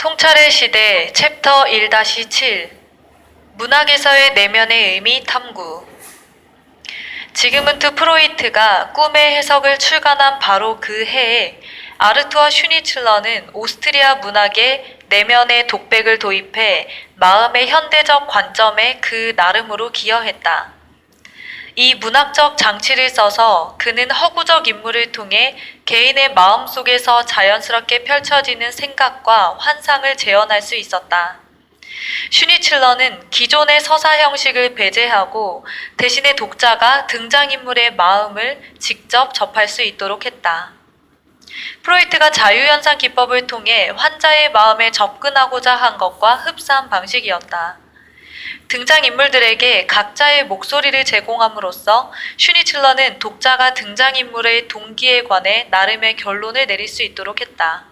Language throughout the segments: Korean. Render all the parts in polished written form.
통찰의 시대 챕터 1-7 문학에서의 내면의 의미 탐구. 지그문트 프로이트가 꿈의 해석을 출간한 바로 그 해에 아르투어 슈니틀러는 오스트리아 문학에 내면의 독백을 도입해 마음의 현대적 관점에 그 나름으로 기여했다. 이 문학적 장치를 써서 그는 허구적 인물을 통해 개인의 마음속에서 자연스럽게 펼쳐지는 생각과 환상을 재현할 수 있었다. 슈니틀러는 기존의 서사 형식을 배제하고 대신에 독자가 등장인물의 마음을 직접 접할 수 있도록 했다. 프로이트가 자유현상 기법을 통해 환자의 마음에 접근하고자 한 것과 흡사한 방식이었다. 등장인물들에게 각자의 목소리를 제공함으로써 슈니틀러는 독자가 등장인물의 동기에 관해 나름의 결론을 내릴 수 있도록 했다.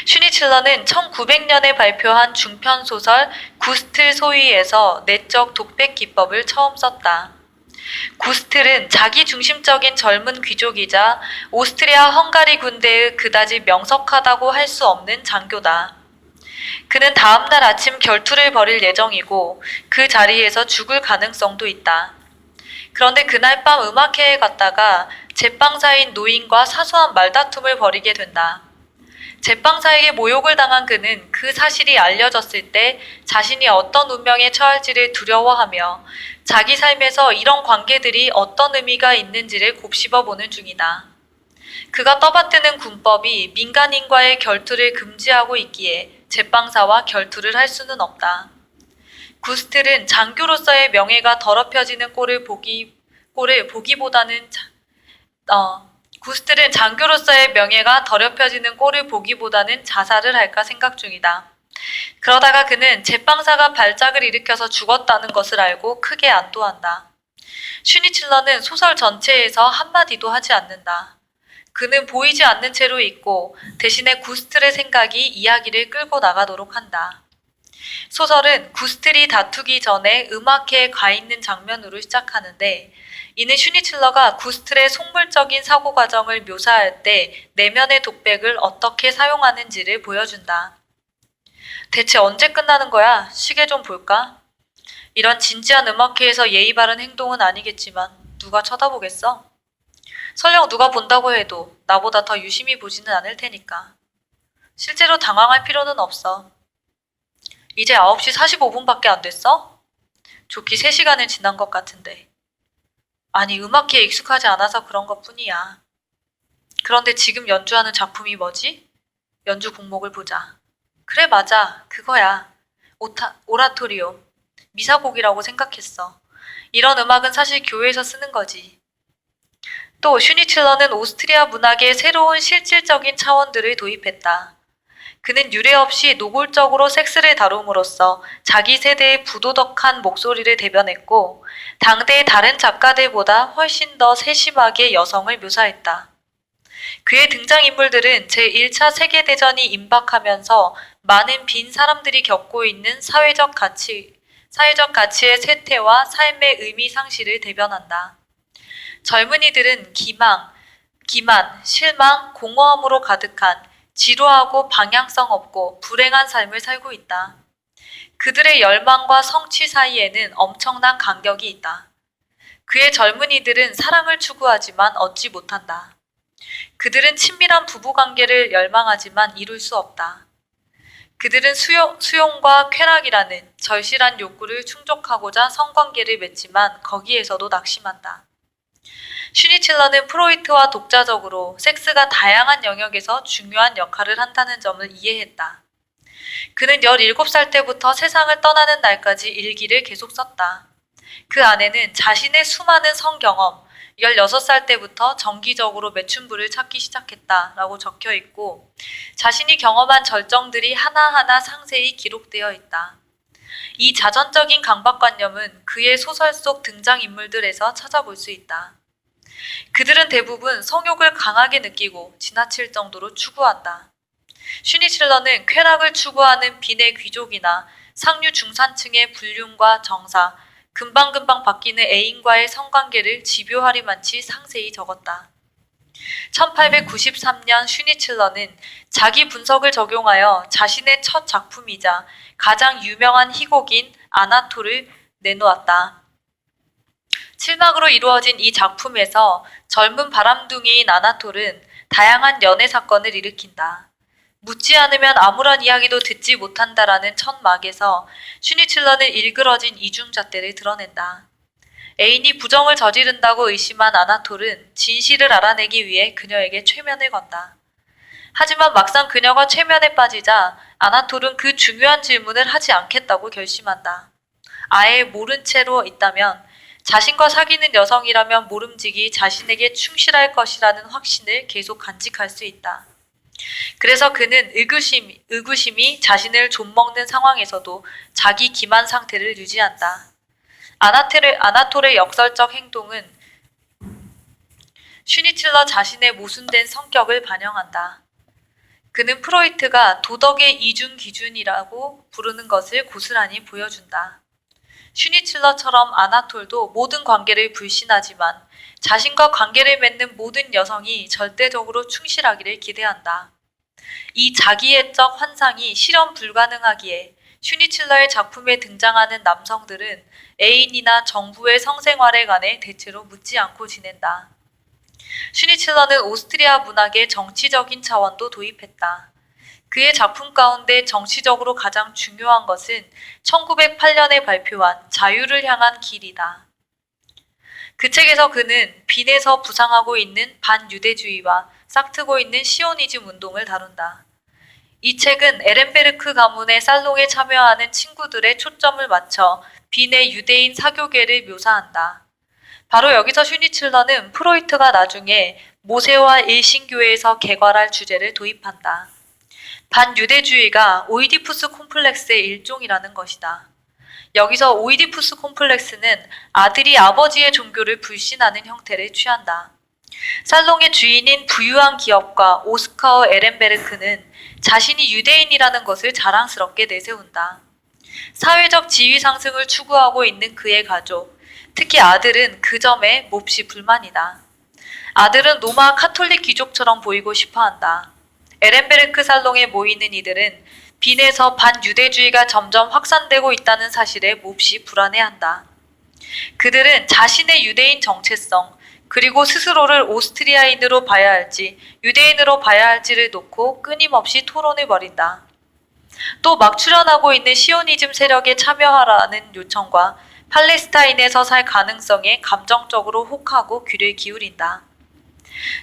슈니틀러는 1900년에 발표한 중편소설 구스틀 소위에서 내적 독백 기법을 처음 썼다. 구스틀은 자기중심적인 젊은 귀족이자 오스트리아 헝가리 군대의 그다지 명석하다고 할 수 없는 장교다. 그는 다음날 아침 결투를 벌일 예정이고 그 자리에서 죽을 가능성도 있다. 그런데 그날 밤 음악회에 갔다가 제빵사인 노인과 사소한 말다툼을 벌이게 된다. 제빵사에게 모욕을 당한 그는 그 사실이 알려졌을 때 자신이 어떤 운명에 처할지를 두려워하며 자기 삶에서 이런 관계들이 어떤 의미가 있는지를 곱씹어보는 중이다. 그가 떠받드는 군법이 민간인과의 결투를 금지하고 있기에 제빵사와 결투를 할 수는 없다. 구스틀은 장교로서의 명예가 더럽혀지는 꼴을 보기보다는 자살을 할까 생각 중이다. 그러다가 그는 제빵사가 발작을 일으켜서 죽었다는 것을 알고 크게 안도한다. 슈니틀러는 소설 전체에서 한마디도 하지 않는다. 그는 보이지 않는 채로 있고 대신에 구스틀의 생각이 이야기를 끌고 나가도록 한다. 소설은 구스틀이 다투기 전에 음악회에 가 있는 장면으로 시작하는데 이는 슈니틀러가 구스틀의 속물적인 사고 과정을 묘사할 때 내면의 독백을 어떻게 사용하는지를 보여준다. 대체 언제 끝나는 거야? 시계 좀 볼까? 이런 진지한 음악회에서 예의 바른 행동은 아니겠지만 누가 쳐다보겠어? 설령 누가 본다고 해도 나보다 더 유심히 보지는 않을 테니까. 실제로 당황할 필요는 없어. 이제 9시 45분밖에 안 됐어? 좋기 3시간은 지난 것 같은데. 아니, 음악회에 익숙하지 않아서 그런 것 뿐이야. 그런데 지금 연주하는 작품이 뭐지? 연주 곡목을 보자. 그래, 맞아. 그거야. 오라토리오. 미사곡이라고 생각했어. 이런 음악은 사실 교회에서 쓰는 거지. 또 슈니틀러는 오스트리아 문학에 새로운 실질적인 차원들을 도입했다. 그는 유례없이 노골적으로 섹스를 다룸으로써 자기 세대의 부도덕한 목소리를 대변했고 당대의 다른 작가들보다 훨씬 더 세심하게 여성을 묘사했다. 그의 등장인물들은 제1차 세계대전이 임박하면서 많은 빈 사람들이 겪고 있는 사회적 가치의 쇠퇴와 삶의 의미 상실을 대변한다. 젊은이들은 기만, 실망, 공허함으로 가득한 지루하고 방향성 없고 불행한 삶을 살고 있다. 그들의 열망과 성취 사이에는 엄청난 간격이 있다. 그의 젊은이들은 사랑을 추구하지만 얻지 못한다. 그들은 친밀한 부부관계를 열망하지만 이룰 수 없다. 그들은 수용과 쾌락이라는 절실한 욕구를 충족하고자 성관계를 맺지만 거기에서도 낙심한다. 슈니틀러는 프로이트와 독자적으로 섹스가 다양한 영역에서 중요한 역할을 한다는 점을 이해했다. 그는 17살 때부터 세상을 떠나는 날까지 일기를 계속 썼다. 그 안에는 자신의 수많은 성경험, 16살 때부터 정기적으로 매춘부를 찾기 시작했다라고 적혀 있고 자신이 경험한 절정들이 하나하나 상세히 기록되어 있다. 이 자전적인 강박관념은 그의 소설 속 등장인물들에서 찾아볼 수 있다. 그들은 대부분 성욕을 강하게 느끼고 지나칠 정도로 추구한다. 슈니틀러는 쾌락을 추구하는 빈의 귀족이나 상류 중산층의 불륜과 정사, 금방금방 바뀌는 애인과의 성관계를 집요하리만치 상세히 적었다. 1893년 슈니칠러는 자기 분석을 적용하여 자신의 첫 작품이자 가장 유명한 희곡인 아나톨을 내놓았다. 7막으로 이루어진 이 작품에서 젊은 바람둥이인 아나톨은 다양한 연애 사건을 일으킨다. 묻지 않으면 아무런 이야기도 듣지 못한다라는 첫 막에서 슈니칠러는 일그러진 이중잣대를 드러낸다. 애인이 부정을 저지른다고 의심한 아나톨은 진실을 알아내기 위해 그녀에게 최면을 건다. 하지만 막상 그녀가 최면에 빠지자 아나톨은 그 중요한 질문을 하지 않겠다고 결심한다. 아예 모른 채로 있다면 자신과 사귀는 여성이라면 모름지기 자신에게 충실할 것이라는 확신을 계속 간직할 수 있다. 그래서 그는 의구심이 자신을 좀먹는 상황에서도 자기 기만 상태를 유지한다. 아나톨의 역설적 행동은 슈니칠러 자신의 모순된 성격을 반영한다. 그는 프로이트가 도덕의 이중 기준이라고 부르는 것을 고스란히 보여준다. 슈니칠러처럼 아나톨도 모든 관계를 불신하지만 자신과 관계를 맺는 모든 여성이 절대적으로 충실하기를 기대한다. 이 자기애적 환상이 실현 불가능하기에 슈니칠러의 작품에 등장하는 남성들은 애인이나 정부의 성생활에 관해 대체로 묻지 않고 지낸다. 슈니칠러는 오스트리아 문학의 정치적인 차원도 도입했다. 그의 작품 가운데 정치적으로 가장 중요한 것은 1908년에 발표한 자유를 향한 길이다. 그 책에서 그는 빈에서 부상하고 있는 반유대주의와 싹트고 있는 시오니즘 운동을 다룬다. 이 책은 에렌베르크 가문의 살롱에 참여하는 친구들의 초점을 맞춰 빈의 유대인 사교계를 묘사한다. 바로 여기서 슈니칠러는 프로이트가 나중에 모세와 일신교회에서 개괄할 주제를 도입한다. 반유대주의가 오이디푸스 콤플렉스의 일종이라는 것이다. 여기서 오이디푸스 콤플렉스는 아들이 아버지의 종교를 불신하는 형태를 취한다. 살롱의 주인인 부유한 기업가 오스카어 에렌베르크는 자신이 유대인이라는 것을 자랑스럽게 내세운다. 사회적 지위 상승을 추구하고 있는 그의 가족, 특히 아들은 그 점에 몹시 불만이다. 아들은 로마 카톨릭 귀족처럼 보이고 싶어한다. 에렌베르크 살롱에 모이는 이들은 빈에서 반유대주의가 점점 확산되고 있다는 사실에 몹시 불안해한다. 그들은 자신의 유대인 정체성, 그리고 스스로를 오스트리아인으로 봐야 할지 유대인으로 봐야 할지를 놓고 끊임없이 토론을 벌인다. 또 막 출현하고 있는 시오니즘 세력에 참여하라는 요청과 팔레스타인에서 살 가능성에 감정적으로 혹하고 귀를 기울인다.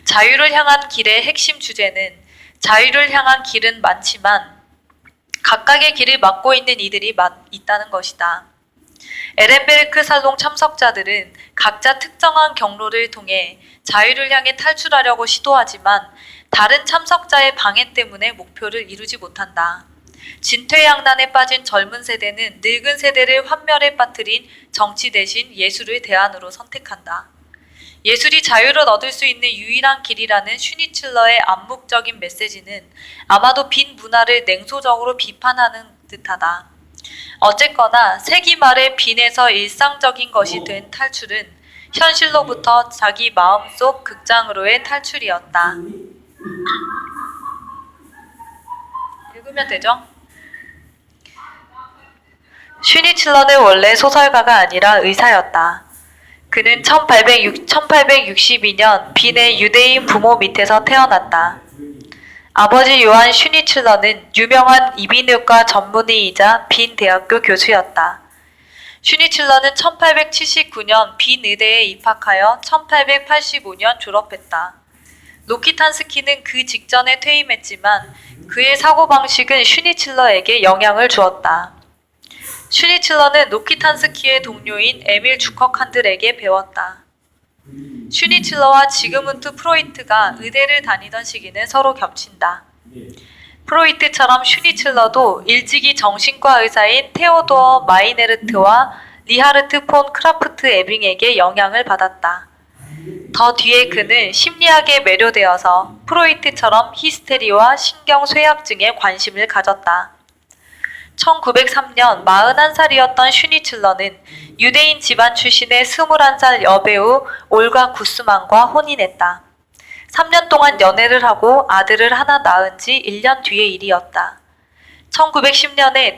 자유를 향한 길의 핵심 주제는 자유를 향한 길은 많지만 각각의 길을 막고 있는 이들이 있다는 것이다. 에렌베르크 살롱 참석자들은 각자 특정한 경로를 통해 자유를 향해 탈출하려고 시도하지만 다른 참석자의 방해 때문에 목표를 이루지 못한다. 진퇴양난에 빠진 젊은 세대는 늙은 세대를 환멸에 빠뜨린 정치 대신 예술을 대안으로 선택한다. 예술이 자유를 얻을 수 있는 유일한 길이라는 슈니칠러의 암묵적인 메시지는 아마도 빈 문화를 냉소적으로 비판하는 듯하다. 어쨌거나 세기 말에 빈에서 일상적인 것이 된 탈출은 현실로부터 자기 마음속 극장으로의 탈출이었다. 읽으면 되죠? 슈니칠러는 원래 소설가가 아니라 의사였다. 그는 1862년 빈의 유대인 부모 밑에서 태어났다. 아버지 요한 슈니칠러는 유명한 이비인후과 전문의이자 빈 대학교 교수였다. 슈니칠러는 1879년 빈 의대에 입학하여 1885년 졸업했다. 로키탄스키는 그 직전에 퇴임했지만 그의 사고방식은 슈니칠러에게 영향을 주었다. 슈니칠러는 로키탄스키의 동료인 에밀 주커칸들에게 배웠다. 슈니칠러와 지그문트 프로이트가 의대를 다니던 시기는 서로 겹친다. 프로이트처럼 슈니칠러도 일찍이 정신과 의사인 테오도어 마이네르트와 리하르트 폰 크라프트 에빙에게 영향을 받았다. 더 뒤에 그는 심리학에 매료되어서 프로이트처럼 히스테리와 신경쇠약증에 관심을 가졌다. 1903년 41살이었던 슈니칠러는 유대인 집안 출신의 21살 여배우 올가 구스만과 혼인했다. 3년 동안 연애를 하고 아들을 하나 낳은 지 1년 뒤의 일이었다. 1910년에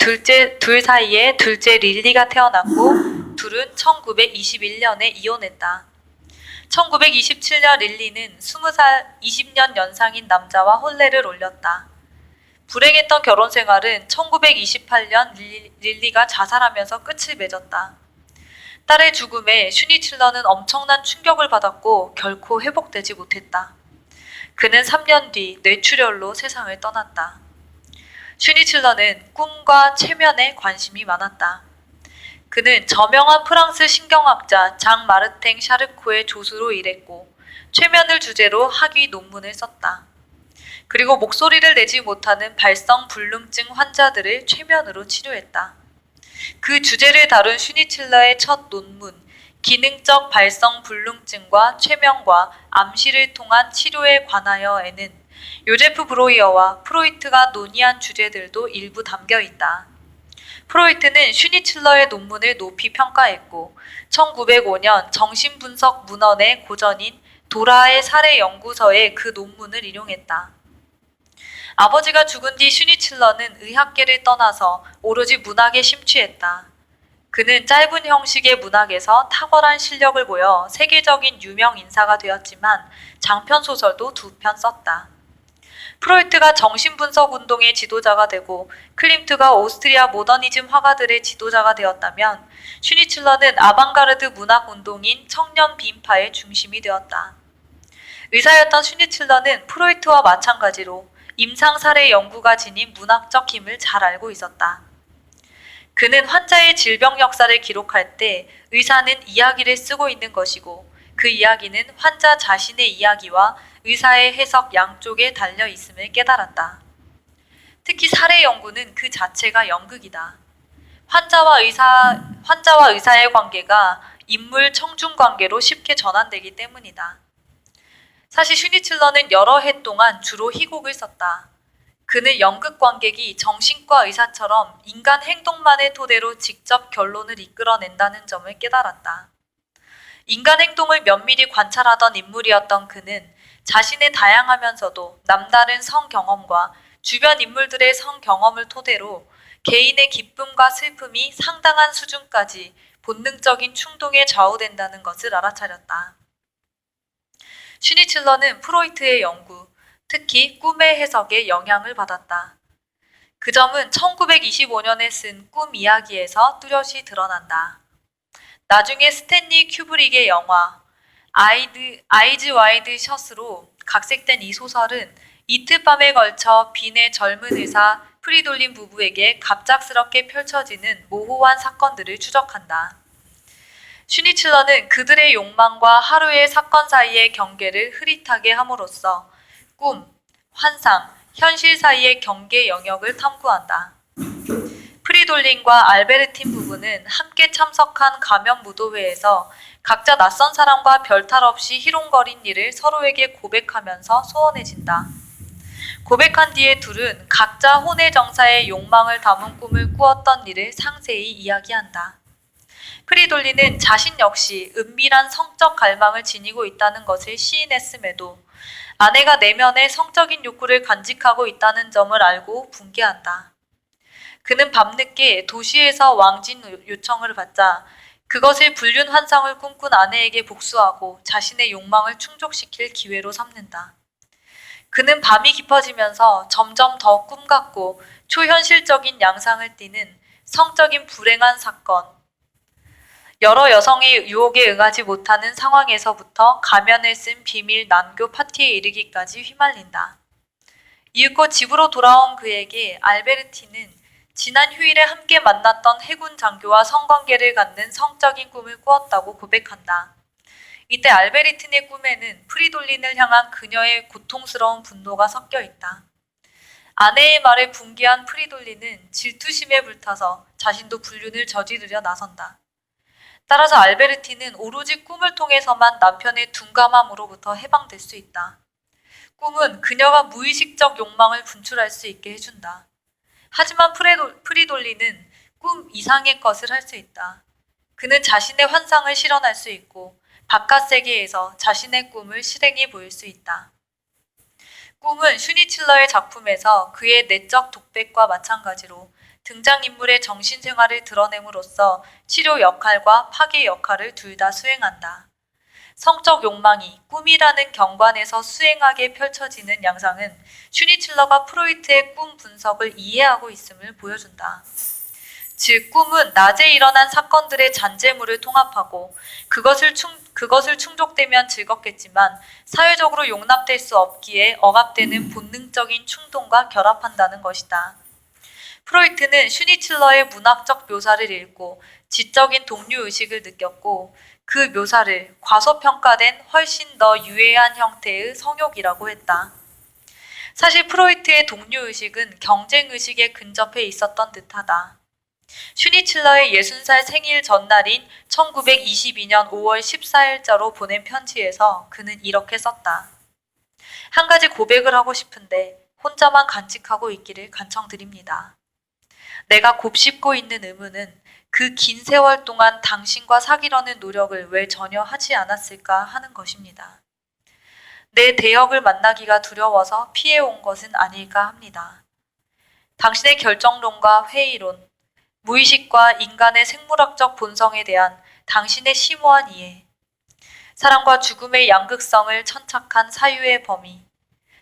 둘 사이에 둘째 릴리가 태어났고 둘은 1921년에 이혼했다. 1927년 릴리는 20살 20년 연상인 남자와 혼례를 올렸다. 불행했던 결혼 생활은 1928년 릴리가 자살하면서 끝을 맺었다. 딸의 죽음에 슈니칠러는 엄청난 충격을 받았고 결코 회복되지 못했다. 그는 3년 뒤 뇌출혈로 세상을 떠났다. 슈니칠러는 꿈과 최면에 관심이 많았다. 그는 저명한 프랑스 신경학자 장 마르탱 샤르코의 조수로 일했고 최면을 주제로 학위 논문을 썼다. 그리고 목소리를 내지 못하는 발성불능증 환자들을 최면으로 치료했다. 그 주제를 다룬 슈니칠러의 첫 논문, 기능적 발성불능증과 최면과 암시를 통한 치료에 관하여에는 요제프 브로이어와 프로이트가 논의한 주제들도 일부 담겨 있다. 프로이트는 슈니칠러의 논문을 높이 평가했고 1905년 정신분석 문헌의 고전인 도라의 살해 연구서에 그 논문을 인용했다. 아버지가 죽은 뒤 슈니칠러는 의학계를 떠나서 오로지 문학에 심취했다. 그는 짧은 형식의 문학에서 탁월한 실력을 보여 세계적인 유명 인사가 되었지만 장편 소설도 2편 썼다. 프로이트가 정신분석 운동의 지도자가 되고 클림트가 오스트리아 모더니즘 화가들의 지도자가 되었다면 슈니칠러는 아방가르드 문학 운동인 청년 빈파의 중심이 되었다. 의사였던 슈니칠러는 프로이트와 마찬가지로 임상살해 연구가 지닌 문학적 힘을 잘 알고 있었다. 그는 환자의 질병 역사를 기록할 때 의사는 이야기를 쓰고 있는 것이고 그 이야기는 환자 자신의 이야기와 의사의 해석 양쪽에 달려 있음을 깨달았다. 특히 살해 연구는 그 자체가 연극이다. 환자와 의사의 관계가 인물 청중 관계로 쉽게 전환되기 때문이다. 사실 슈니칠러는 여러 해 동안 주로 희곡을 썼다. 그는 연극 관객이 정신과 의사처럼 인간 행동만을 토대로 직접 결론을 이끌어낸다는 점을 깨달았다. 인간 행동을 면밀히 관찰하던 인물이었던 그는 자신의 다양하면서도 남다른 성경험과 주변 인물들의 성경험을 토대로 개인의 기쁨과 슬픔이 상당한 수준까지 본능적인 충동에 좌우된다는 것을 알아차렸다. 슈니칠러는 프로이트의 연구, 특히 꿈의 해석에 영향을 받았다. 그 점은 1925년에 쓴 꿈 이야기에서 뚜렷이 드러난다. 나중에 스탠리 큐브릭의 영화 아이즈 와이드 셔츠로 각색된 이 소설은 이틀 밤에 걸쳐 빈의 젊은 의사 프리돌린 부부에게 갑작스럽게 펼쳐지는 모호한 사건들을 추적한다. 슈니칠러는 그들의 욕망과 하루의 사건 사이의 경계를 흐릿하게 함으로써 꿈, 환상, 현실 사이의 경계 영역을 탐구한다. 프리돌린과 알베르틴 부부는 함께 참석한 가면 무도회에서 각자 낯선 사람과 별탈 없이 희롱거린 일을 서로에게 고백하면서 소원해진다. 고백한 뒤에 둘은 각자 혼의 정사의 욕망을 담은 꿈을 꾸었던 일을 상세히 이야기한다. 프리돌리는 자신 역시 은밀한 성적 갈망을 지니고 있다는 것을 시인했음에도 아내가 내면의 성적인 욕구를 간직하고 있다는 점을 알고 분개한다. 그는 밤늦게 도시에서 왕진 요청을 받자 그것을 불륜 환상을 꿈꾼 아내에게 복수하고 자신의 욕망을 충족시킬 기회로 삼는다. 그는 밤이 깊어지면서 점점 더 꿈같고 초현실적인 양상을 띠는 성적인 불행한 사건, 여러 여성의 유혹에 응하지 못하는 상황에서부터 가면을 쓴 비밀 난교 파티에 이르기까지 휘말린다. 이윽고 집으로 돌아온 그에게 알베르티는 지난 휴일에 함께 만났던 해군 장교와 성관계를 갖는 성적인 꿈을 꾸었다고 고백한다. 이때 알베르틴의 꿈에는 프리돌린을 향한 그녀의 고통스러운 분노가 섞여 있다. 아내의 말에 분개한 프리돌린은 질투심에 불타서 자신도 불륜을 저지르려 나선다. 따라서 알베르틴은 오로지 꿈을 통해서만 남편의 둔감함으로부터 해방될 수 있다. 꿈은 그녀가 무의식적 욕망을 분출할 수 있게 해준다. 하지만 프리돌린은 꿈 이상의 것을 할 수 있다. 그는 자신의 환상을 실현할 수 있고 바깥 세계에서 자신의 꿈을 실행해 보일 수 있다. 꿈은 슈니칠러의 작품에서 그의 내적 독백과 마찬가지로 등장인물의 정신생활을 드러냄으로써 치료 역할과 파괴 역할을 둘 다 수행한다. 성적 욕망이 꿈이라는 경관에서 수행하게 펼쳐지는 양상은 슈니칠러가 프로이트의 꿈 분석을 이해하고 있음을 보여준다. 즉, 꿈은 낮에 일어난 사건들의 잔재물을 통합하고 그것을 충족되면 즐겁겠지만 사회적으로 용납될 수 없기에 억압되는 본능적인 충동과 결합한다는 것이다. 프로이트는 슈니칠러의 문학적 묘사를 읽고 지적인 동료의식을 느꼈고 그 묘사를 과소평가된 훨씬 더 유해한 형태의 성욕이라고 했다. 사실 프로이트의 동료의식은 경쟁의식에 근접해 있었던 듯하다. 슈니칠러의 60살 생일 전날인 1922년 5월 14일자로 보낸 편지에서 그는 이렇게 썼다. 한 가지 고백을 하고 싶은데 혼자만 간직하고 있기를 간청드립니다. 내가 곱씹고 있는 의문은 그 긴 세월 동안 당신과 사귀려는 노력을 왜 전혀 하지 않았을까 하는 것입니다. 내 대역을 만나기가 두려워서 피해온 것은 아닐까 합니다. 당신의 결정론과 회의론, 무의식과 인간의 생물학적 본성에 대한 당신의 심오한 이해, 사랑과 죽음의 양극성을 천착한 사유의 범위,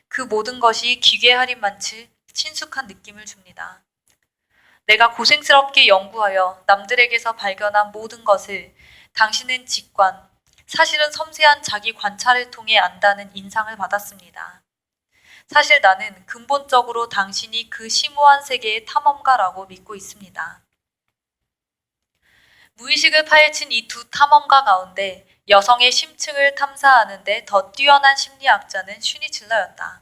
그 모든 것이 기괴하리만치 친숙한 느낌을 줍니다. 내가 고생스럽게 연구하여 남들에게서 발견한 모든 것을 당신은 직관, 사실은 섬세한 자기 관찰을 통해 안다는 인상을 받았습니다. 사실 나는 근본적으로 당신이 그 심오한 세계의 탐험가라고 믿고 있습니다. 무의식을 파헤친 이 두 탐험가 가운데 여성의 심층을 탐사하는 데 더 뛰어난 심리학자는 슈니칠러였다.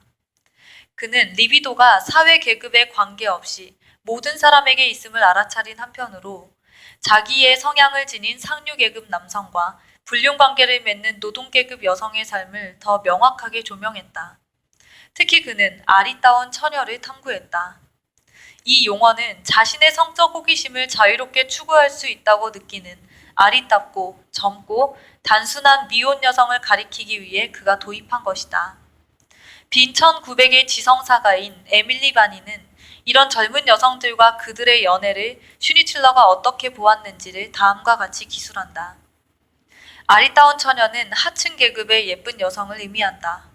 그는 리비도가 사회 계급에 관계없이 모든 사람에게 있음을 알아차린 한편으로 자기의 성향을 지닌 상류계급 남성과 불륜관계를 맺는 노동계급 여성의 삶을 더 명확하게 조명했다. 특히 그는 아리따운 처녀를 탐구했다. 이 용어는 자신의 성적 호기심을 자유롭게 추구할 수 있다고 느끼는 아리따고 젊고 단순한 미혼 여성을 가리키기 위해 그가 도입한 것이다. 빈 1900의 지성사가인 에밀리 바니는 이런 젊은 여성들과 그들의 연애를 슈니칠러가 어떻게 보았는지를 다음과 같이 기술한다. 아리따운 처녀는 하층 계급의 예쁜 여성을 의미한다.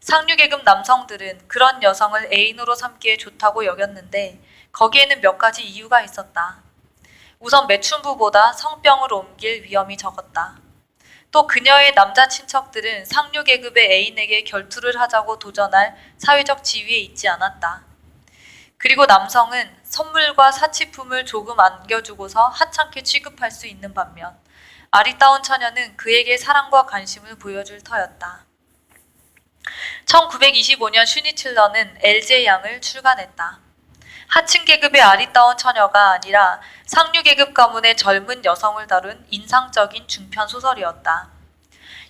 상류계급 남성들은 그런 여성을 애인으로 삼기에 좋다고 여겼는데 거기에는 몇 가지 이유가 있었다. 우선 매춘부보다 성병을 옮길 위험이 적었다. 또 그녀의 남자 친척들은 상류계급의 애인에게 결투를 하자고 도전할 사회적 지위에 있지 않았다. 그리고 남성은 선물과 사치품을 조금 안겨주고서 하찮게 취급할 수 있는 반면 아리따운 처녀는 그에게 사랑과 관심을 보여줄 터였다. 1925년 슈니칠러는 엘제 양을 출간했다. 하층 계급의 아리따운 처녀가 아니라 상류 계급 가문의 젊은 여성을 다룬 인상적인 중편 소설이었다.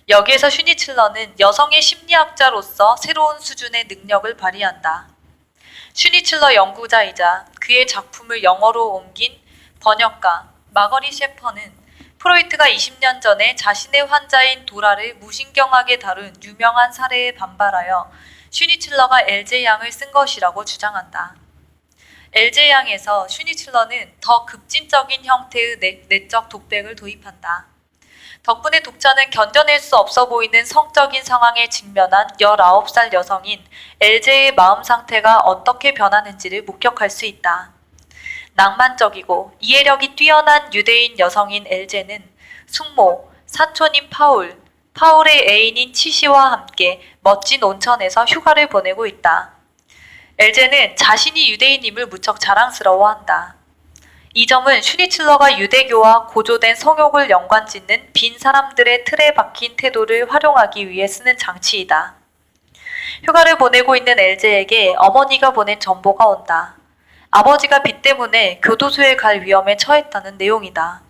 여기에서 슈니칠러는 여성의 심리학자로서 새로운 수준의 능력을 발휘한다. 슈니칠러 연구자이자 그의 작품을 영어로 옮긴 번역가 마거리 셰퍼는 프로이트가 20년 전에 자신의 환자인 도라를 무신경하게 다룬 유명한 사례에 반발하여 슈니칠러가 엘제 양을 쓴 것이라고 주장한다. 엘제 양에서 슈니칠러는 더 급진적인 형태의 내적 독백을 도입한다. 덕분에 독자는 견뎌낼 수 없어 보이는 성적인 상황에 직면한 19살 여성인 엘제의 마음 상태가 어떻게 변하는지를 목격할 수 있다. 낭만적이고 이해력이 뛰어난 유대인 여성인 엘제는 숙모, 사촌인 파울의 애인인 치시와 함께 멋진 온천에서 휴가를 보내고 있다. 엘제는 자신이 유대인임을 무척 자랑스러워한다. 이 점은 슈니칠러가 유대교와 고조된 성욕을 연관짓는 빈 사람들의 틀에 박힌 태도를 활용하기 위해 쓰는 장치이다. 휴가를 보내고 있는 엘제에게 어머니가 보낸 전보가 온다. 아버지가 빚 때문에 교도소에 갈 위험에 처했다는 내용이다.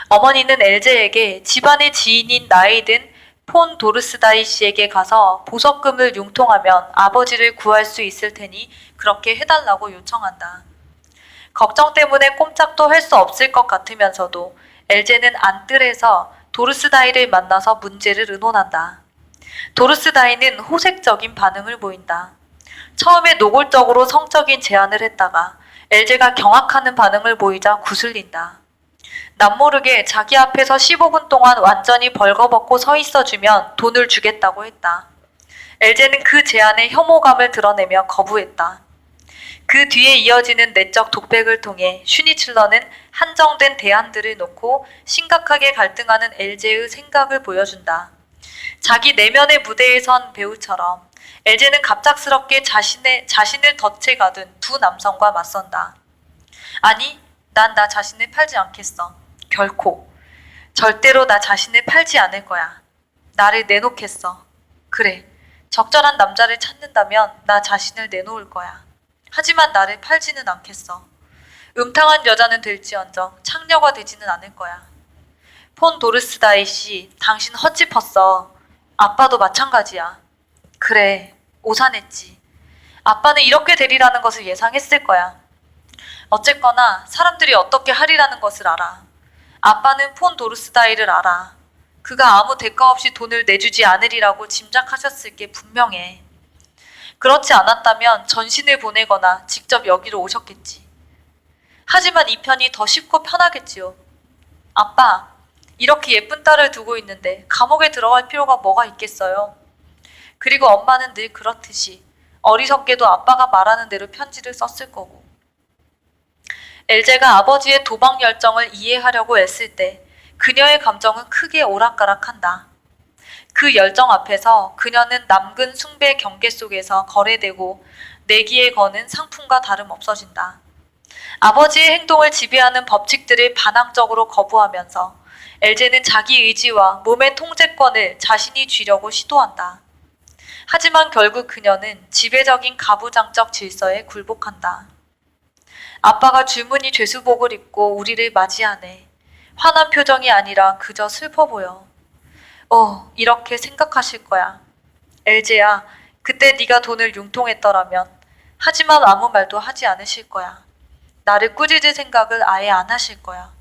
어머니는 엘제에게 집안의 지인인 나이든 폰 도르스다이 씨에게 가서 보석금을 융통하면 아버지를 구할 수 있을 테니 그렇게 해달라고 요청한다. 걱정 때문에 꼼짝도 할 수 없을 것 같으면서도 엘제는 안뜰에서 도르스다이를 만나서 문제를 의논한다. 도르스다이는 호색적인 반응을 보인다. 처음에 노골적으로 성적인 제안을 했다가 엘제가 경악하는 반응을 보이자 구슬린다. 남모르게 자기 앞에서 15분 동안 완전히 벌거벗고 서 있어주면 돈을 주겠다고 했다. 엘제는 그 제안에 혐오감을 드러내며 거부했다. 그 뒤에 이어지는 내적 독백을 통해 슈니칠러는 한정된 대안들을 놓고 심각하게 갈등하는 엘제의 생각을 보여준다. 자기 내면의 무대에 선 배우처럼 엘제는 갑작스럽게 자신을 덫에 가둔 두 남성과 맞선다. 아니, 난 나 자신을 팔지 않겠어. 결코. 절대로 나 자신을 팔지 않을 거야. 나를 내놓겠어. 그래. 적절한 남자를 찾는다면 나 자신을 내놓을 거야. 하지만 나를 팔지는 않겠어. 음탕한 여자는 될지언정 창녀가 되지는 않을 거야. 폰 도르스다이 씨, 당신 헛짚었어. 아빠도 마찬가지야. 그래, 오산했지. 아빠는 이렇게 되리라는 것을 예상했을 거야. 어쨌거나 사람들이 어떻게 하리라는 것을 알아. 아빠는 폰 도르스다이를 알아. 그가 아무 대가 없이 돈을 내주지 않으리라고 짐작하셨을 게 분명해. 그렇지 않았다면 전신을 보내거나 직접 여기로 오셨겠지. 하지만 이 편이 더 쉽고 편하겠지요. 아빠, 이렇게 예쁜 딸을 두고 있는데 감옥에 들어갈 필요가 뭐가 있겠어요. 그리고 엄마는 늘 그렇듯이 어리석게도 아빠가 말하는 대로 편지를 썼을 거고. 엘제가 아버지의 도박 열정을 이해하려고 애쓸 때 그녀의 감정은 크게 오락가락한다. 그 열정 앞에서 그녀는 남근 숭배 경계 속에서 거래되고 내기에 거는 상품과 다름없어진다. 아버지의 행동을 지배하는 법칙들을 반항적으로 거부하면서 엘제는 자기 의지와 몸의 통제권을 자신이 쥐려고 시도한다. 하지만 결국 그녀는 지배적인 가부장적 질서에 굴복한다. 아빠가 줄무늬 죄수복을 입고 우리를 맞이하네. 화난 표정이 아니라 그저 슬퍼 보여. 이렇게 생각하실 거야. 엘제야, 그때 네가 돈을 융통했더라면. 하지만 아무 말도 하지 않으실 거야. 나를 꾸짖을 생각을 아예 안 하실 거야.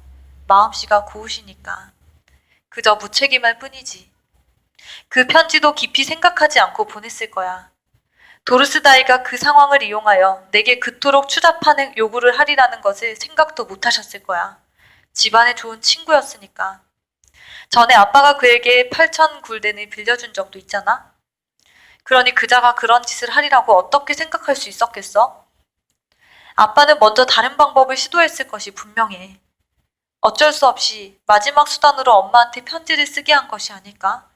마음씨가 고우시니까. 그저 무책임할 뿐이지. 그 편지도 깊이 생각하지 않고 보냈을 거야. 도르스다이가 그 상황을 이용하여 내게 그토록 추잡한 요구를 하리라는 것을 생각도 못하셨을 거야. 집안에 좋은 친구였으니까. 전에 아빠가 그에게 8천 굴덴을 빌려준 적도 있잖아. 그러니 그자가 그런 짓을 하리라고 어떻게 생각할 수 있었겠어? 아빠는 먼저 다른 방법을 시도했을 것이 분명해. 어쩔 수 없이 마지막 수단으로 엄마한테 편지를 쓰게 한 것이 아닐까?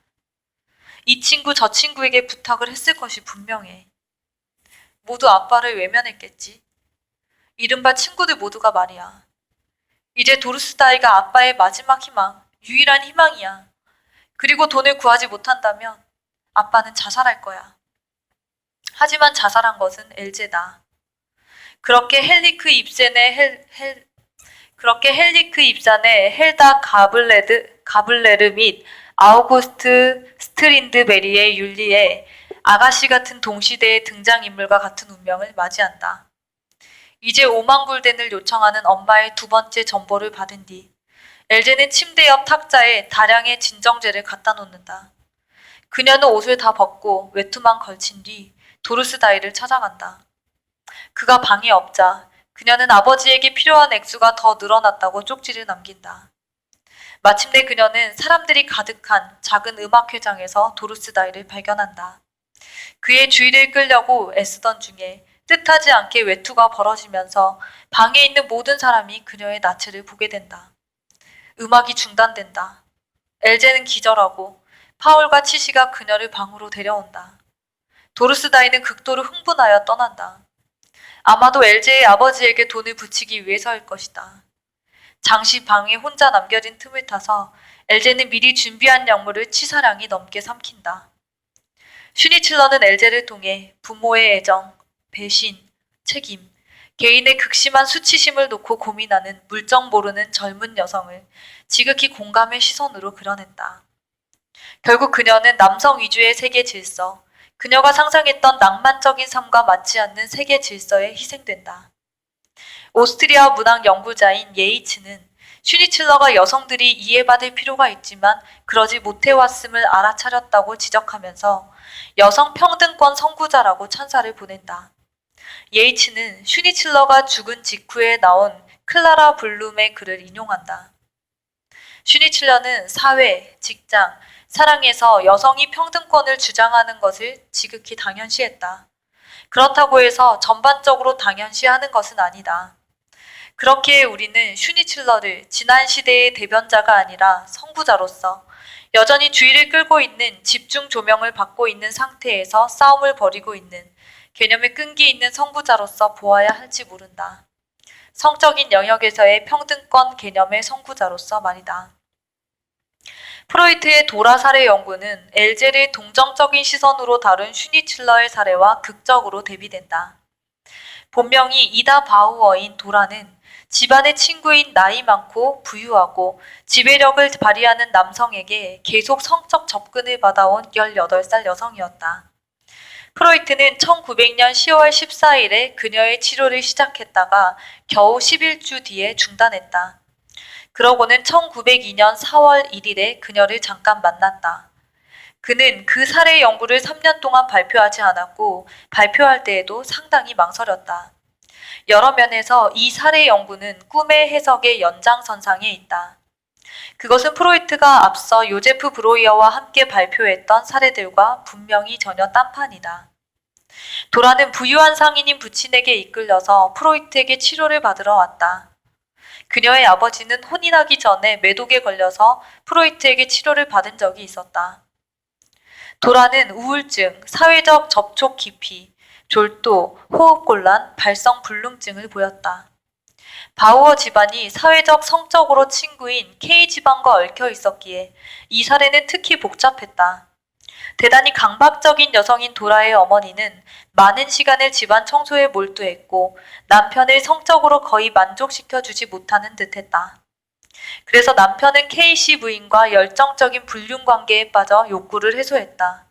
이 친구 저 친구에게 부탁을 했을 것이 분명해. 모두 아빠를 외면했겠지. 이른바 친구들 모두가 말이야. 이제 도르스다이가 아빠의 마지막 희망, 유일한 희망이야. 그리고 돈을 구하지 못한다면 아빠는 자살할 거야. 하지만 자살한 것은 엘제다. 그렇게 헬리크 입산의 헬다 가블레르 및 아우구스트 스트린드베리의 윤리에 아가씨 같은 동시대의 등장인물과 같은 운명을 맞이한다. 이제 5만 굴덴을 요청하는 엄마의 두 번째 전보를 받은 뒤 엘제는 침대 옆 탁자에 다량의 진정제를 갖다 놓는다. 그녀는 옷을 다 벗고 외투만 걸친 뒤 도르스다이를 찾아간다. 그가 방에 없자 그녀는 아버지에게 필요한 액수가 더 늘어났다고 쪽지를 남긴다. 마침내 그녀는 사람들이 가득한 작은 음악회장에서 도르스다이를 발견한다. 그의 주의를 끌려고 애쓰던 중에 뜻하지 않게 외투가 벌어지면서 방에 있는 모든 사람이 그녀의 나체를 보게 된다. 음악이 중단된다. 엘제는 기절하고 파울과 치시가 그녀를 방으로 데려온다. 도르스다이는 극도로 흥분하여 떠난다. 아마도 엘제의 아버지에게 돈을 붙이기 위해서일 것이다. 잠시 방에 혼자 남겨진 틈을 타서 엘제는 미리 준비한 약물을 치사량이 넘게 삼킨다. 슈니칠러는 엘제를 통해 부모의 애정, 배신, 책임, 개인의 극심한 수치심을 놓고 고민하는 물정 모르는 젊은 여성을 지극히 공감의 시선으로 그려낸다. 결국 그녀는 남성 위주의 세계 질서, 그녀가 상상했던 낭만적인 삶과 맞지 않는 세계 질서에 희생된다. 오스트리아 문학 연구자인 예이츠는 슈니칠러가 여성들이 이해받을 필요가 있지만 그러지 못해왔음을 알아차렸다고 지적하면서 여성 평등권 선구자라고 찬사를 보낸다. 예이츠는 슈니칠러가 죽은 직후에 나온 클라라 블룸의 글을 인용한다. 슈니칠러는 사회, 직장, 사랑에서 여성이 평등권을 주장하는 것을 지극히 당연시했다. 그렇다고 해서 전반적으로 당연시하는 것은 아니다. 그렇기에 우리는 슈니칠러를 지난 시대의 대변자가 아니라 선구자로서 여전히 주의를 끌고 있는 집중 조명을 받고 있는 상태에서 싸움을 벌이고 있는 개념의 끈기 있는 선구자로서 보아야 할지 모른다. 성적인 영역에서의 평등권 개념의 선구자로서 말이다. 프로이트의 도라 사례 연구는 엘젤의 동정적인 시선으로 다룬 슈니칠러의 사례와 극적으로 대비된다. 본명이 이다 바우어인 도라는 집안의 친구인 나이 많고 부유하고 지배력을 발휘하는 남성에게 계속 성적 접근을 받아온 18살 여성이었다. 프로이트는 1900년 10월 14일에 그녀의 치료를 시작했다가 겨우 11주 뒤에 중단했다. 그러고는 1902년 4월 1일에 그녀를 잠깐 만났다. 그는 그 사례 연구를 3년 동안 발표하지 않았고 발표할 때에도 상당히 망설였다. 여러 면에서 이 사례 연구는 꿈의 해석의 연장선상에 있다. 그것은 프로이트가 앞서 요제프 브로이어와 함께 발표했던 사례들과 분명히 전혀 딴판이다. 도라는 부유한 상인인 부친에게 이끌려서 프로이트에게 치료를 받으러 왔다. 그녀의 아버지는 혼인하기 전에 매독에 걸려서 프로이트에게 치료를 받은 적이 있었다. 도라는 우울증, 사회적 접촉 기피, 졸도, 호흡곤란, 발성불능증을 보였다. 바우어 집안이 사회적 성적으로 친구인 K 집안과 얽혀 있었기에 이 사례는 특히 복잡했다. 대단히 강박적인 여성인 도라의 어머니는 많은 시간을 집안 청소에 몰두했고 남편을 성적으로 거의 만족시켜주지 못하는 듯했다. 그래서 남편은 K씨 부인과 열정적인 불륜 관계에 빠져 욕구를 해소했다.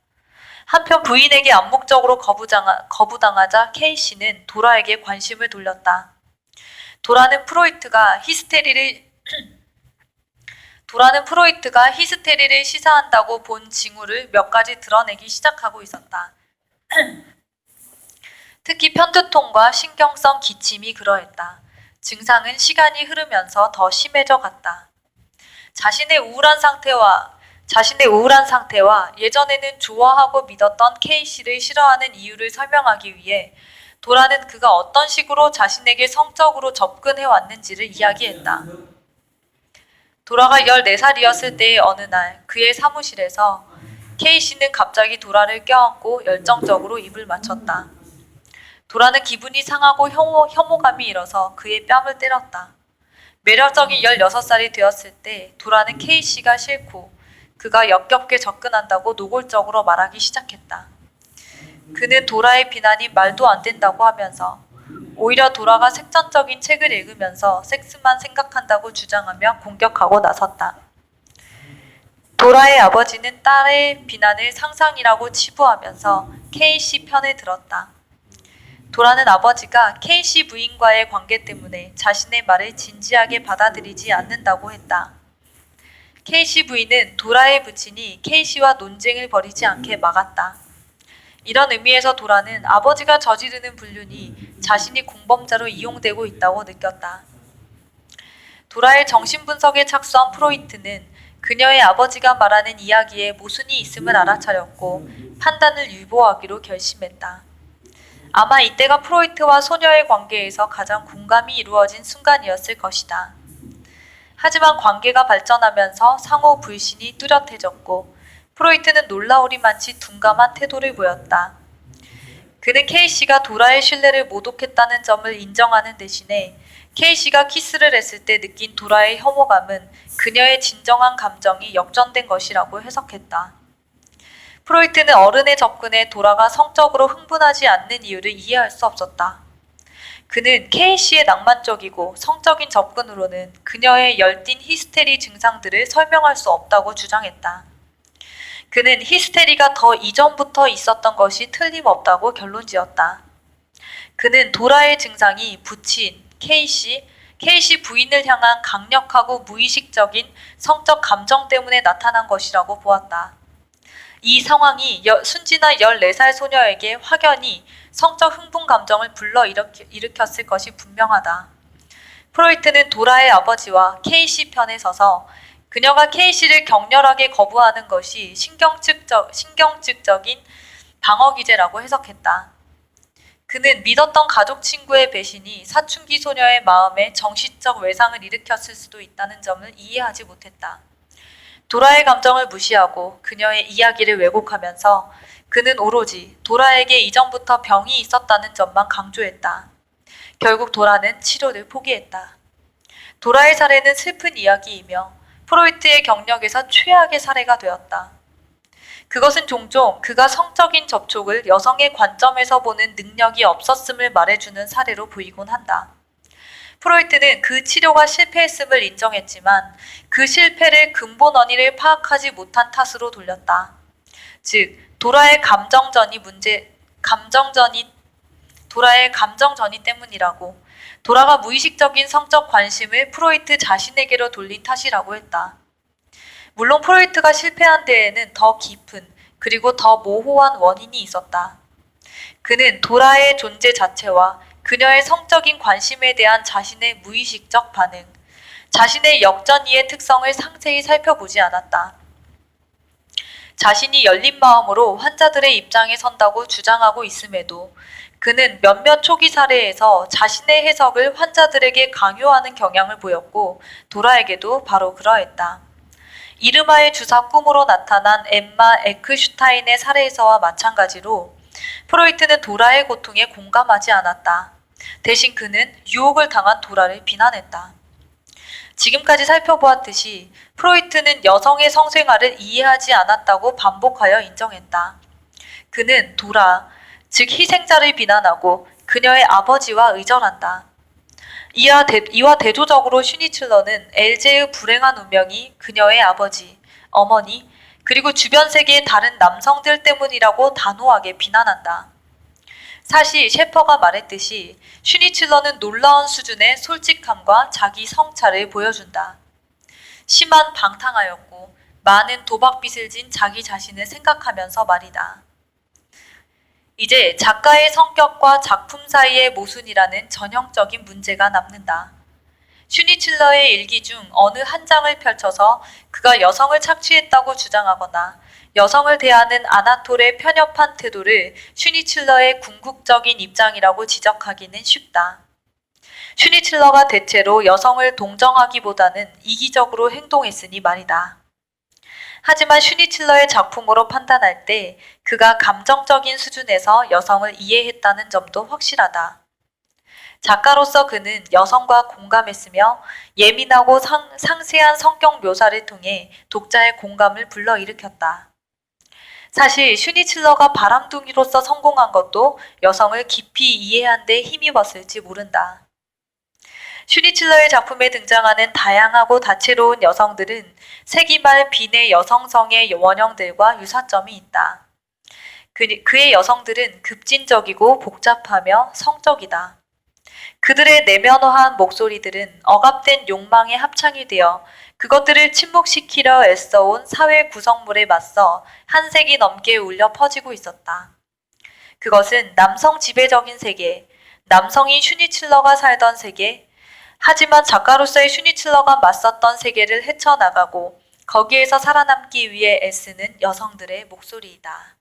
한편 부인에게 암묵적으로 거부당하자 K씨는 도라에게 관심을 돌렸다. 도라는 프로이트가 히스테리를 시사한다고 본 징후를 몇 가지 드러내기 시작하고 있었다. 특히 편두통과 신경성 기침이 그러했다. 증상은 시간이 흐르면서 더 심해져 갔다. 자신의 우울한 상태와 예전에는 좋아하고 믿었던 K씨를 싫어하는 이유를 설명하기 위해 도라는 그가 어떤 식으로 자신에게 성적으로 접근해 왔는지를 이야기했다. 도라가 14살이었을 때의 어느 날 그의 사무실에서 K씨는 갑자기 도라를 껴안고 열정적으로 입을 맞췄다. 도라는 기분이 상하고 혐오감이 일어서 그의 뺨을 때렸다. 매력적인 16살이 되었을 때 도라는 K씨가 싫고 그가 역겹게 접근한다고 노골적으로 말하기 시작했다. 그는 도라의 비난이 말도 안 된다고 하면서 오히려 도라가 색전적인 책을 읽으면서 섹스만 생각한다고 주장하며 공격하고 나섰다. 도라의 아버지는 딸의 비난을 상상이라고 치부하면서 K씨 편을 들었다. 도라는 아버지가 K씨 부인과의 관계 때문에 자신의 말을 진지하게 받아들이지 않는다고 했다. K씨 부인은 도라의 부친이 K씨와 논쟁을 벌이지 않게 막았다. 이런 의미에서 도라는 아버지가 저지르는 불륜이 자신이 공범자로 이용되고 있다고 느꼈다. 도라의 정신분석에 착수한 프로이트는 그녀의 아버지가 말하는 이야기에 모순이 있음을 알아차렸고 판단을 유보하기로 결심했다. 아마 이때가 프로이트와 소녀의 관계에서 가장 공감이 이루어진 순간이었을 것이다. 하지만 관계가 발전하면서 상호 불신이 뚜렷해졌고 프로이트는 놀라우리만치 둔감한 태도를 보였다. 그는 K씨가 도라의 신뢰를 모독했다는 점을 인정하는 대신에 K씨가 키스를 했을 때 느낀 도라의 혐오감은 그녀의 진정한 감정이 역전된 것이라고 해석했다. 프로이트는 어른의 접근에 도라가 성적으로 흥분하지 않는 이유를 이해할 수 없었다. 그는 K씨의 낭만적이고 성적인 접근으로는 그녀의 열띤 히스테리 증상들을 설명할 수 없다고 주장했다. 그는 히스테리가 더 이전부터 있었던 것이 틀림없다고 결론지었다. 그는 도라의 증상이 부친, K씨 부인을 향한 강력하고 무의식적인 성적 감정 때문에 나타난 것이라고 보았다. 이 상황이 순진한 14살 소녀에게 확연히 성적 흥분 감정을 일으켰을 것이 분명하다. 프로이트는 도라의 아버지와 K씨 편에 서서 그녀가 K씨를 격렬하게 거부하는 것이 신경증적인 방어기제라고 해석했다. 그는 믿었던 가족 친구의 배신이 사춘기 소녀의 마음에 정신적 외상을 일으켰을 수도 있다는 점을 이해하지 못했다. 도라의 감정을 무시하고 그녀의 이야기를 왜곡하면서 그는 오로지 도라에게 이전부터 병이 있었다는 점만 강조했다. 결국 도라는 치료를 포기했다. 도라의 사례는 슬픈 이야기이며 프로이트의 경력에서 최악의 사례가 되었다. 그것은 종종 그가 성적인 접촉을 여성의 관점에서 보는 능력이 없었음을 말해주는 사례로 보이곤 한다. 프로이트는 그 치료가 실패했음을 인정했지만 그 실패를 근본 원인을 파악하지 못한 탓으로 돌렸다. 즉, 도라의 감정전이 때문이라고, 도라가 무의식적인 성적 관심을 프로이트 자신에게로 돌린 탓이라고 했다. 물론 프로이트가 실패한 데에는 더 깊은 그리고 더 모호한 원인이 있었다. 그는 도라의 존재 자체와 그녀의 성적인 관심에 대한 자신의 무의식적 반응, 자신의 역전이의 특성을 상세히 살펴보지 않았다. 자신이 열린 마음으로 환자들의 입장에 선다고 주장하고 있음에도 그는 몇몇 초기 사례에서 자신의 해석을 환자들에게 강요하는 경향을 보였고 도라에게도 바로 그러했다. 이르마의 주사 꿈으로 나타난 엠마 에크슈타인의 사례에서와 마찬가지로 프로이트는 도라의 고통에 공감하지 않았다. 대신 그는 유혹을 당한 도라를 비난했다. 지금까지 살펴보았듯이 프로이트는 여성의 성생활을 이해하지 않았다고 반복하여 인정했다. 그는 도라, 즉 희생자를 비난하고 그녀의 아버지와 의절한다. 이와 대조적으로 슈니칠러는 엘제의 불행한 운명이 그녀의 아버지, 어머니, 그리고 주변 세계의 다른 남성들 때문이라고 단호하게 비난한다. 사실 셰퍼가 말했듯이 슈니칠러는 놀라운 수준의 솔직함과 자기 성찰을 보여준다. 심한 방탕하였고 많은 도박빚을 진 자기 자신을 생각하면서 말이다. 이제 작가의 성격과 작품 사이의 모순이라는 전형적인 문제가 남는다. 슈니칠러의 일기 중 어느 한 장을 펼쳐서 그가 여성을 착취했다고 주장하거나 여성을 대하는 아나톨의 편협한 태도를 슈니칠러의 궁극적인 입장이라고 지적하기는 쉽다. 슈니칠러가 대체로 여성을 동정하기보다는 이기적으로 행동했으니 말이다. 하지만 슈니칠러의 작품으로 판단할 때 그가 감정적인 수준에서 여성을 이해했다는 점도 확실하다. 작가로서 그는 여성과 공감했으며 예민하고 상세한 성격 묘사를 통해 독자의 공감을 불러일으켰다. 사실 슈니칠러가 바람둥이로서 성공한 것도 여성을 깊이 이해한 데 힘입었을지 모른다. 슈니칠러의 작품에 등장하는 다양하고 다채로운 여성들은 세기말 빈의 여성성의 원형들과 유사점이 있다. 그의 여성들은 급진적이고 복잡하며 성적이다. 그들의 내면화한 목소리들은 억압된 욕망의 합창이 되어 그것들을 침묵시키려 애써온 사회 구성물에 맞서 한 세기 넘게 울려 퍼지고 있었다. 그것은 남성 지배적인 세계, 남성인 슈니칠러가 살던 세계, 하지만 작가로서의 슈니칠러가 맞섰던 세계를 헤쳐나가고 거기에서 살아남기 위해 애쓰는 여성들의 목소리이다.